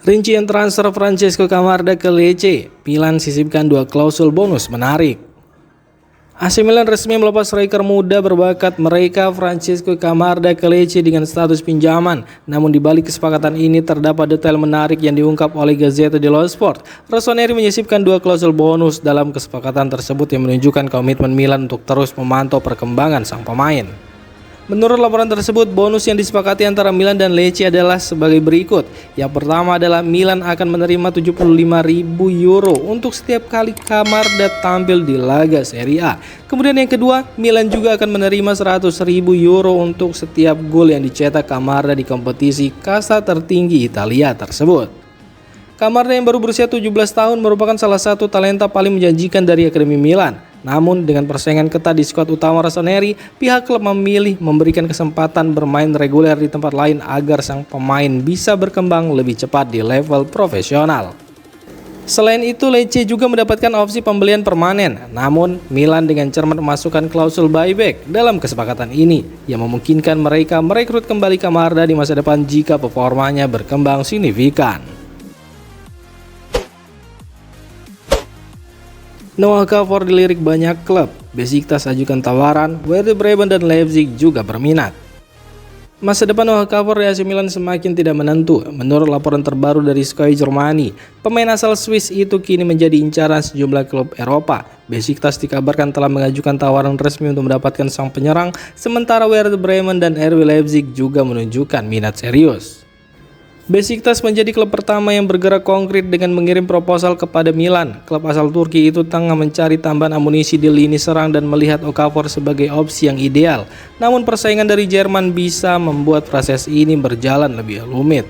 Rincian transfer Francesco Camarda ke Lecce, Milan sisipkan 2 klausul bonus menarik. AC Milan resmi melepas striker muda berbakat mereka Francesco Camarda ke Lecce dengan status pinjaman. Namun di balik kesepakatan ini terdapat detail menarik yang diungkap oleh Gazzetta dello Sport. Rossoneri menyisipkan 2 klausul bonus dalam kesepakatan tersebut yang menunjukkan komitmen Milan untuk terus memantau perkembangan sang pemain. Menurut laporan tersebut, bonus yang disepakati antara Milan dan Lecce adalah sebagai berikut. Yang pertama adalah Milan akan menerima 75.000 euro untuk setiap kali Camarda tampil di laga Serie A. Kemudian yang kedua, Milan juga akan menerima 100.000 euro untuk setiap gol yang dicetak Camarda di kompetisi kasta tertinggi Italia tersebut. Camarda yang baru berusia 17 tahun merupakan salah satu talenta paling menjanjikan dari Akademi Milan. Namun dengan persaingan ketat di skuad utama Rossoneri, pihak klub memilih memberikan kesempatan bermain reguler di tempat lain agar sang pemain bisa berkembang lebih cepat di level profesional. Selain itu, Lecce juga mendapatkan opsi pembelian permanen. Namun, Milan dengan cermat memasukkan klausul buyback dalam kesepakatan ini yang memungkinkan mereka merekrut kembali Camarda di masa depan jika performanya berkembang signifikan. Noah Okafor dilirik banyak klub, Besiktas ajukan tawaran, Werder Bremen dan Leipzig juga berminat. Masa depan Noah Okafor di AC Milan semakin tidak menentu. Menurut laporan terbaru dari Sky Germany, pemain asal Swiss itu kini menjadi incaran sejumlah klub Eropa. Besiktas dikabarkan telah mengajukan tawaran resmi untuk mendapatkan sang penyerang, sementara Werder Bremen dan RB Leipzig juga menunjukkan minat serius. Besiktas menjadi klub pertama yang bergerak konkret dengan mengirim proposal kepada Milan. Klub asal Turki itu tengah mencari tambahan amunisi di lini serang dan melihat Okafor sebagai opsi yang ideal. Namun persaingan dari Jerman bisa membuat proses ini berjalan lebih rumit.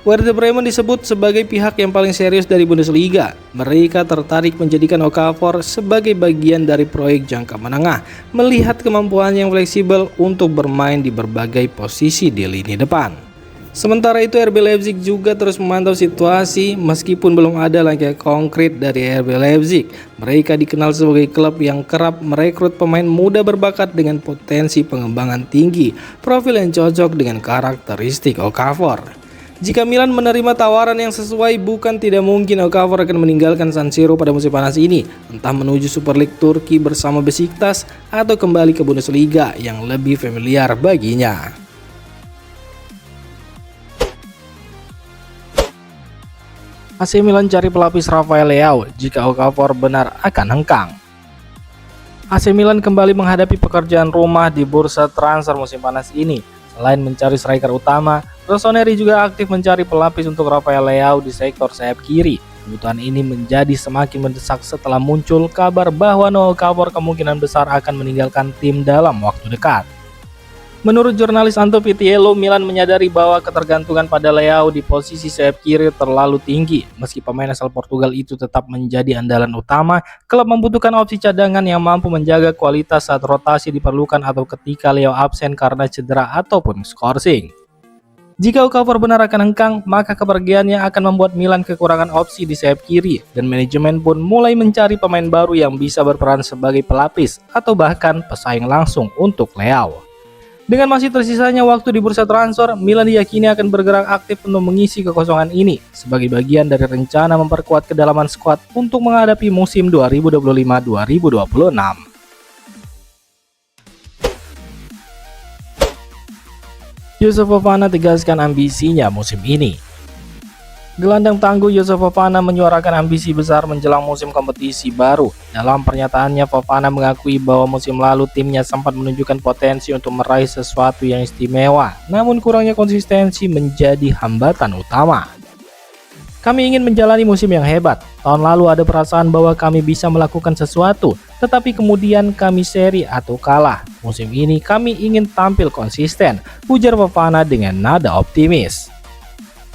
Werder Bremen disebut sebagai pihak yang paling serius dari Bundesliga. Mereka tertarik menjadikan Okafor sebagai bagian dari proyek jangka menengah, melihat kemampuannya yang fleksibel untuk bermain di berbagai posisi di lini depan. Sementara itu RB Leipzig juga terus memantau situasi meskipun belum ada langkah konkret dari RB Leipzig. Mereka dikenal sebagai klub yang kerap merekrut pemain muda berbakat dengan potensi pengembangan tinggi, profil yang cocok dengan karakteristik Okafor. Jika Milan menerima tawaran yang sesuai, bukan tidak mungkin Okafor akan meninggalkan San Siro pada musim panas ini, entah menuju Super League Turki bersama Besiktas atau kembali ke Bundesliga yang lebih familiar baginya. AC Milan cari pelapis Rafael Leao jika Okafor benar akan hengkang. AC Milan kembali menghadapi pekerjaan rumah di bursa transfer musim panas ini. Selain mencari striker utama, Rossoneri juga aktif mencari pelapis untuk Rafael Leao di sektor sayap kiri. Kebutuhan ini menjadi semakin mendesak setelah muncul kabar bahwa Noah Okafor kemungkinan besar akan meninggalkan tim dalam waktu dekat. Menurut jurnalis Anto Vitiello, Milan menyadari bahwa ketergantungan pada Leao di posisi sayap kiri terlalu tinggi. Meski pemain asal Portugal itu tetap menjadi andalan utama, klub membutuhkan opsi cadangan yang mampu menjaga kualitas saat rotasi diperlukan atau ketika Leao absen karena cedera ataupun skorsing. Jika Okafor benar akan hengkang, maka kepergiannya akan membuat Milan kekurangan opsi di sayap kiri dan manajemen pun mulai mencari pemain baru yang bisa berperan sebagai pelapis atau bahkan pesaing langsung untuk Leao. Dengan masih tersisanya waktu di bursa transfer, Milan diyakini akan bergerak aktif untuk mengisi kekosongan ini sebagai bagian dari rencana memperkuat kedalaman skuad untuk menghadapi musim 2025-2026. Youssouf Fofana tegaskan ambisinya musim ini. Gelandang tangguh Youssouf Fofana menyuarakan ambisi besar menjelang musim kompetisi baru. Dalam pernyataannya, Fofana mengakui bahwa musim lalu timnya sempat menunjukkan potensi untuk meraih sesuatu yang istimewa, namun kurangnya konsistensi menjadi hambatan utama. Kami ingin menjalani musim yang hebat. Tahun lalu ada perasaan bahwa kami bisa melakukan sesuatu, tetapi kemudian kami seri atau kalah. Musim ini kami ingin tampil konsisten, ujar Fofana dengan nada optimis.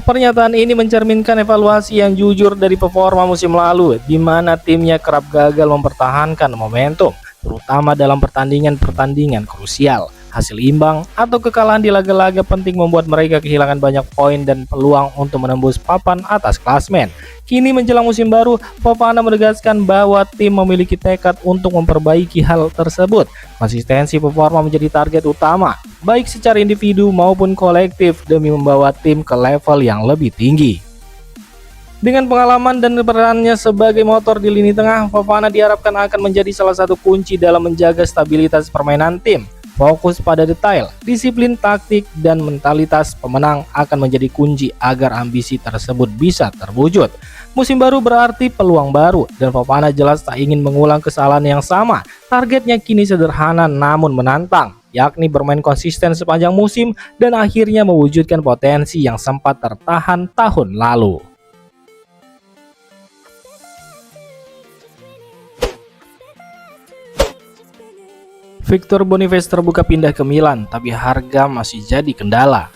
Pernyataan ini mencerminkan evaluasi yang jujur dari performa musim lalu, di mana timnya kerap gagal mempertahankan momentum, terutama dalam pertandingan-pertandingan krusial. Hasil imbang atau kekalahan di laga-laga penting membuat mereka kehilangan banyak poin dan peluang untuk menembus papan atas klasmen. Kini menjelang musim baru, Fofana menegaskan bahwa tim memiliki tekad untuk memperbaiki hal tersebut. Konsistensi performa menjadi target utama, baik secara individu maupun kolektif demi membawa tim ke level yang lebih tinggi. Dengan pengalaman dan perannya sebagai motor di lini tengah, Fofana diharapkan akan menjadi salah satu kunci dalam menjaga stabilitas permainan tim. Fokus pada detail, disiplin taktik, dan mentalitas pemenang akan menjadi kunci agar ambisi tersebut bisa terwujud. Musim baru berarti peluang baru, dan Fofana jelas tak ingin mengulang kesalahan yang sama. Targetnya kini sederhana namun menantang, yakni bermain konsisten sepanjang musim dan akhirnya mewujudkan potensi yang sempat tertahan tahun lalu. Victor Boniface terbuka pindah ke Milan, tapi harga masih jadi kendala.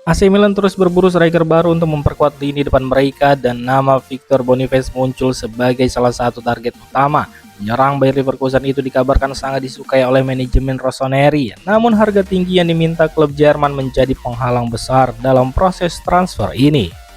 AC Milan terus berburu striker baru untuk memperkuat lini depan mereka, dan nama Victor Boniface muncul sebagai salah satu target utama. Penyerang Bayer Leverkusen itu dikabarkan sangat disukai oleh manajemen rossoneri, namun harga tinggi yang diminta klub Jerman menjadi penghalang besar dalam proses transfer ini.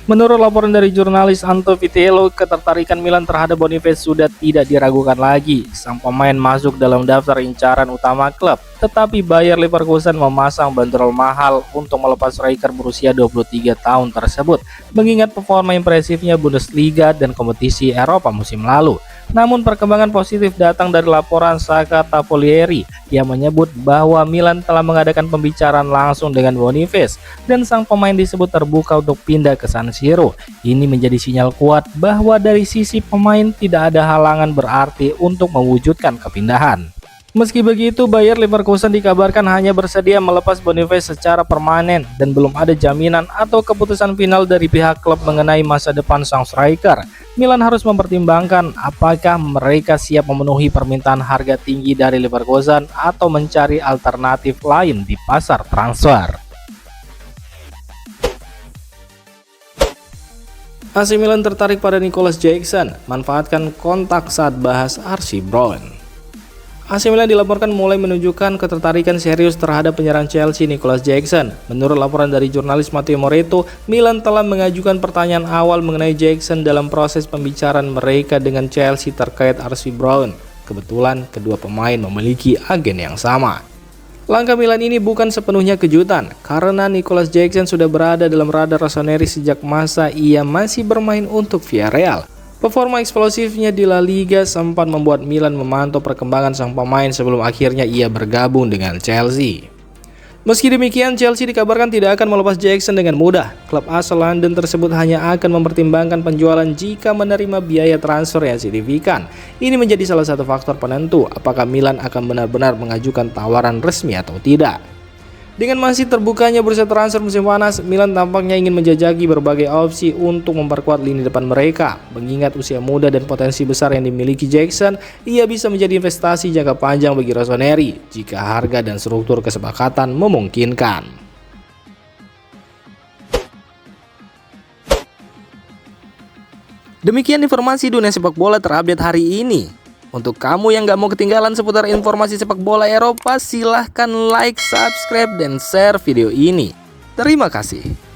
Menurut laporan dari jurnalis Anto Vitello, ketertarikan Milan terhadap Boniface sudah tidak diragukan lagi. Sang pemain masuk dalam daftar incaran utama klub, tetapi Bayer Leverkusen memasang bandrol mahal untuk melepas striker berusia 23 tahun tersebut, mengingat performa impresifnya Bundesliga dan kompetisi Eropa musim lalu. Namun perkembangan positif datang dari laporan Saka Tavolieri yang menyebut bahwa Milan telah mengadakan pembicaraan langsung dengan Boniface dan sang pemain disebut terbuka untuk pindah ke San Siro. Ini menjadi sinyal kuat bahwa dari sisi pemain tidak ada halangan berarti untuk mewujudkan kepindahan. Meski begitu, Bayer Leverkusen dikabarkan hanya bersedia melepas Boniface secara permanen dan belum ada jaminan atau keputusan final dari pihak klub mengenai masa depan sang striker. Milan harus mempertimbangkan apakah mereka siap memenuhi permintaan harga tinggi dari Leverkusen atau mencari alternatif lain di pasar transfer. AC Milan tertarik pada Nicolas Jackson, manfaatkan kontak saat bahas Archie Brown. AC Milan dilaporkan mulai menunjukkan ketertarikan serius terhadap penyerang Chelsea Nicolas Jackson. Menurut laporan dari jurnalis Matteo Moretto, Milan telah mengajukan pertanyaan awal mengenai Jackson dalam proses pembicaraan mereka dengan Chelsea terkait Archie Brown. Kebetulan kedua pemain memiliki agen yang sama. Langkah Milan ini bukan sepenuhnya kejutan, karena Nicolas Jackson sudah berada dalam radar rossoneri sejak masa ia masih bermain untuk Villarreal. Performa eksplosifnya di La Liga sempat membuat Milan memantau perkembangan sang pemain sebelum akhirnya ia bergabung dengan Chelsea. Meski demikian, Chelsea dikabarkan tidak akan melepas Jackson dengan mudah. Klub asal London tersebut hanya akan mempertimbangkan penjualan jika menerima biaya transfer yang signifikan. Ini menjadi salah satu faktor penentu apakah Milan akan benar-benar mengajukan tawaran resmi atau tidak. Dengan masih terbukanya bursa transfer musim panas, Milan tampaknya ingin menjajaki berbagai opsi untuk memperkuat lini depan mereka. Mengingat usia muda dan potensi besar yang dimiliki Jackson, ia bisa menjadi investasi jangka panjang bagi rossoneri jika harga dan struktur kesepakatan memungkinkan. Demikian informasi dunia sepak bola terupdate hari ini. Untuk kamu yang gak mau ketinggalan seputar informasi sepak bola Eropa, silahkan like, subscribe, dan share video ini. Terima kasih.